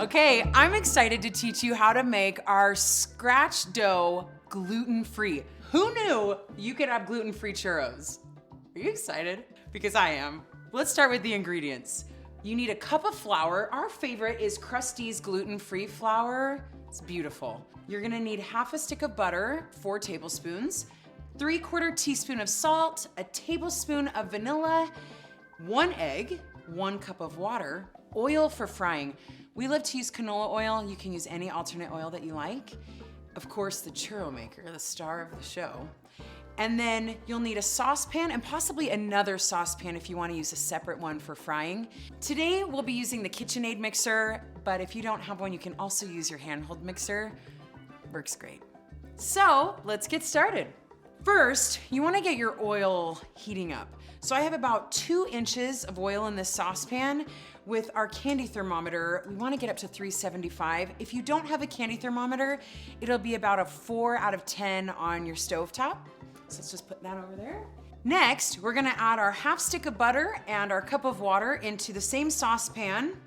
Okay, I'm excited to teach you how to make our scratch dough gluten-free. Who knew you could have gluten-free churros? Are you excited? Because I am. Let's start with the ingredients. You need a cup of flour. Our favorite is Krusteaz gluten-free flour. It's beautiful. You're gonna need half a stick of butter, 4 tablespoons, 3/4 teaspoon of salt, a tablespoon of vanilla, 1 egg, 1 cup of water, oil for frying. We love to use canola oil. You can use any alternate oil that you like. Of course, the churro maker, the star of the show. And then you'll need a saucepan and possibly another saucepan if you want to use a separate one for frying. Today, we'll be using the KitchenAid mixer, but if you don't have one, you can also use your handheld mixer. Works great. So let's get started. First, you want to get your oil heating up. So I have about 2 inches of oil in this saucepan. With our candy thermometer, we want to get up to 375. If you don't have a candy thermometer, it'll be about a 4 out of 10 on your stovetop. So let's just put that over there. Next, we're gonna add our half stick of butter and our cup of water into the same saucepan.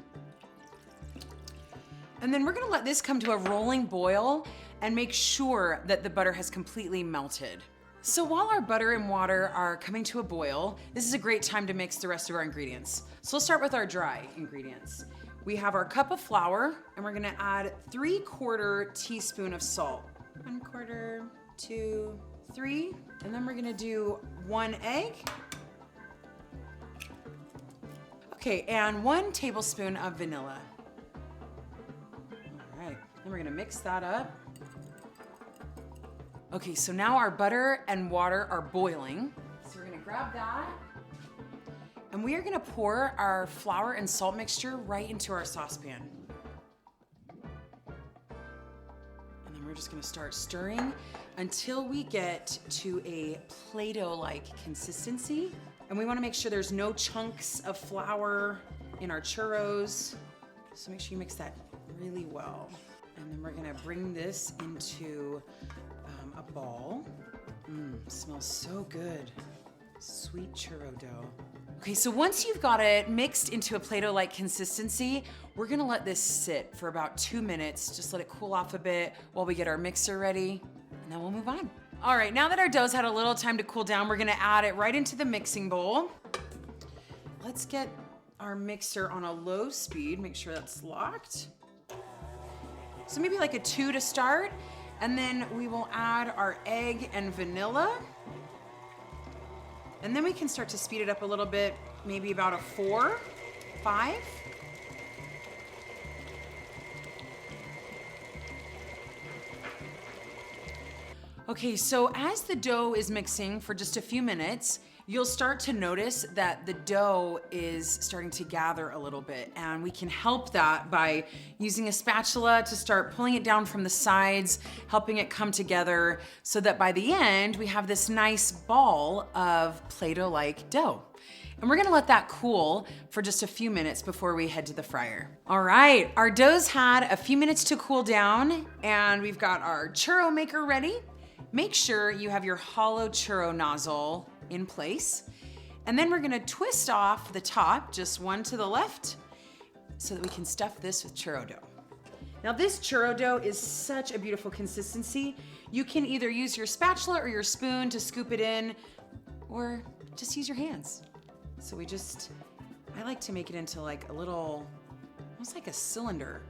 And then we're gonna let this come to a rolling boil and make sure that the butter has completely melted. So while our butter and water are coming to a boil, this is a great time to mix the rest of our ingredients. So let's start with our dry ingredients. We have our cup of flour, and we're gonna add 3/4 teaspoon of salt. 1/4, 2, 3, and then we're gonna do 1 egg. Okay, and 1 tablespoon of vanilla. All right, then we're gonna mix that up. Okay, so now our butter and water are boiling. So we're gonna grab that. And we are gonna pour our flour and salt mixture right into our saucepan. And then we're just gonna start stirring until we get to a Play-Doh-like consistency. And we wanna make sure there's no chunks of flour in our churros. So make sure you mix that really well. And then we're gonna bring this into a ball. Smells so good. Sweet churro dough. Okay, so once you've got it mixed into a Play-Doh-like consistency, we're gonna let this sit for about 2 minutes. Just let it cool off a bit while we get our mixer ready, and then we'll move on. All right, now that our dough's had a little time to cool down, we're gonna add it right into the mixing bowl. Let's get our mixer on a low speed, make sure that's locked. So maybe like a 2 to start. And then we will add our egg and vanilla. And then we can start to speed it up a little bit, maybe about a 4, 5. Okay, so as the dough is mixing for just a few minutes, you'll start to notice that the dough is starting to gather a little bit, and we can help that by using a spatula to start pulling it down from the sides, helping it come together so that by the end, we have this nice ball of Play-Doh-like dough. And we're gonna let that cool for just a few minutes before we head to the fryer. All right, our dough's had a few minutes to cool down, and we've got our churro maker ready. Make sure you have your hollow churro nozzle in place. And then we're gonna twist off the top, just one to the left, so that we can stuff this with churro dough. Now this churro dough is such a beautiful consistency. You can either use your spatula or your spoon to scoop it in, or just use your hands. So I like to make it into like a little, almost like a cylinder,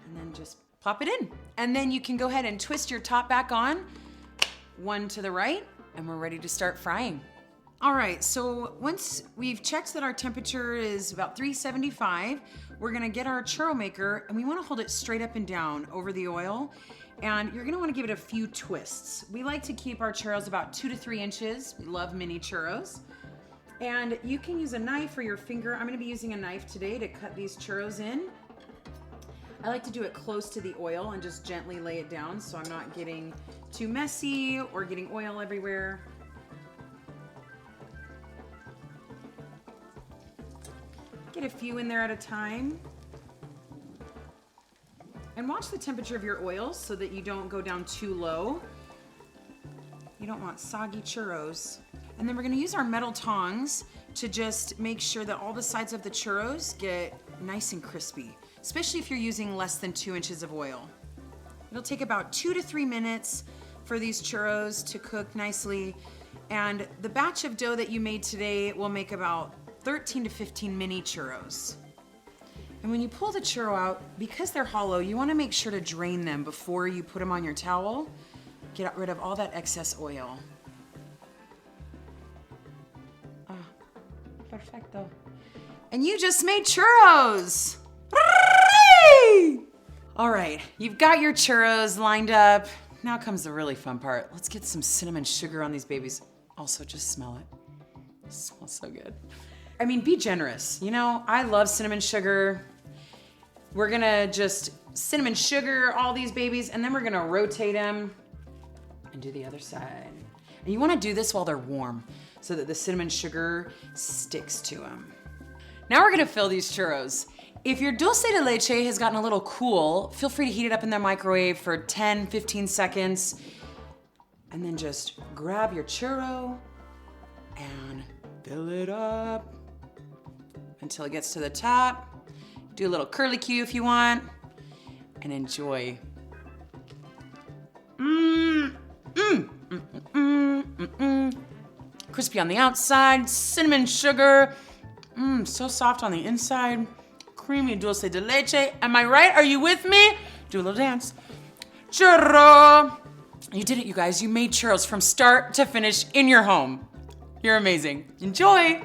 and then just plop it in. And then you can go ahead and twist your top back on, one to the right, and we're ready to start frying. All right, so once we've checked that our temperature is about 375, we're gonna get our churro maker, and we wanna hold it straight up and down over the oil, and you're gonna wanna give it a few twists. We like to keep our churros about 2 to 3 inches. We love mini churros. And you can use a knife or your finger. I'm gonna be using a knife today to cut these churros in. I like to do it close to the oil and just gently lay it down so I'm not getting too messy or getting oil everywhere. Get a few in there at a time. And watch the temperature of your oil so that you don't go down too low. You don't want soggy churros. And then we're gonna use our metal tongs to just make sure that all the sides of the churros get nice and crispy, especially if you're using less than 2 inches of oil. It'll take about 2 to 3 minutes for these churros to cook nicely. And the batch of dough that you made today will make about 13 to 15 mini churros. And when you pull the churro out, because they're hollow, you want to make sure to drain them before you put them on your towel. Get rid of all that excess oil. Ah, perfecto. And you just made churros! All right, you've got your churros lined up. Now comes the really fun part. Let's get some cinnamon sugar on these babies. Also, just smell it. It smells so good. I mean, be generous. You know, I love cinnamon sugar. We're gonna just cinnamon sugar all these babies, and then we're gonna rotate them and do the other side. And you wanna do this while they're warm so that the cinnamon sugar sticks to them. Now we're gonna fill these churros. If your dulce de leche has gotten a little cool, feel free to heat it up in the microwave for 10, 15 seconds, and then just grab your churro and fill it up until it gets to the top. Do a little curlicue if you want, and enjoy. Crispy on the outside, cinnamon sugar, so soft on the inside, creamy dulce de leche. Am I right? Are you with me? Do a little dance. Churro! You did it, you guys. You made churros from start to finish in your home. You're amazing. Enjoy!